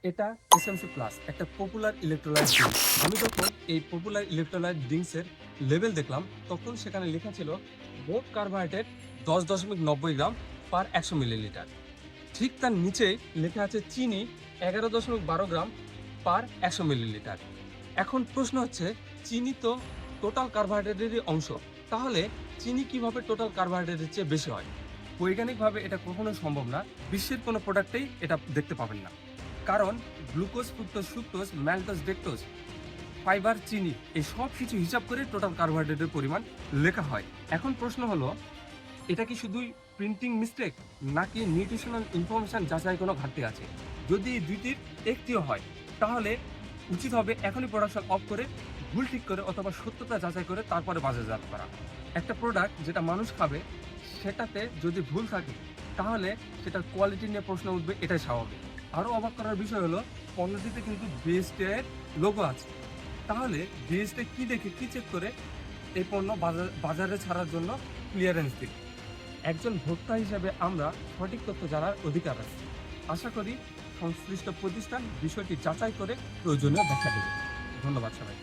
এটা SMC plus একটা popular electrolyte drink. আমি যখন এই পপুলার ইলেকট্রোলাইট ড্রিঙ্কসের লেভেল দেখলাম তখন সেখানে লেখা ছিল মোট কার্বোহাইড্রেট 10.90 গ্রাম পার 100 মিলিলিটার। ঠিক তার নিচেই লেখা আছে চিনি 11.12 গ্রাম পার 100 মিলিলিটার। এখন প্রশ্ন হচ্ছে, চিনি তো টোটাল কার্বোহাইড্রেটেরই অংশ, তাহলে চিনি কিভাবে টোটাল কার্বোহাইড্রেটের চেয়ে বেশি হয়? বৈজ্ঞানিকভাবে এটা কখনোই সম্ভব না। বিশ্বের কোনো প্রোডাক্টেই এটা দেখতে পাবেন না। কারণ গ্লুকোজ, ফ্রুক্টোজ, সুক্টোজ, ম্যালটোজ, ডেক্টোজ, ফাইবার, চিনি এই সব কিছু হিসাব করে টোটাল কার্বোহাইড্রেটের পরিমাণ লেখা হয়। এখন প্রশ্ন হলো, এটা কি শুধুই প্রিন্টিং মিস্টেক, নাকি নিউট্রিশনাল ইনফরমেশন যাচাই কোনো ঘাটতি আছে? যদি এই দুইটির একটিও হয়, তাহলে উচিত হবে এখনই প্রোডাকশন অফ করে ভুল ঠিক করে অথবা সত্যতা যাচাই করে তারপরে বাজারজাত করা। একটা প্রোডাক্ট যেটা মানুষ খাবে সেটাতে যদি ভুল থাকে তাহলে সেটার কোয়ালিটি নিয়ে প্রশ্ন উঠবে, এটাই স্বাভাবিক। আরও অবাক করার বিষয় হলো, পণ্যটিতে কিন্তু বিএসটি এর লোগো আছে। তাহলে বিএসটি কি দেখে কি চেক করে এই পণ্য বাজারে ছাড়ার জন্য ক্লিয়ারেন্স দিল? একজন ভোক্তা হিসেবে আমরা সঠিক তথ্য জানার অধিকার আছে। আশা করি সংশ্লিষ্ট প্রতিষ্ঠান বিষয়টি যাচাই করে প্রয়োজনীয় ব্যাখ্যা দেবে। ধন্যবাদ সবাই।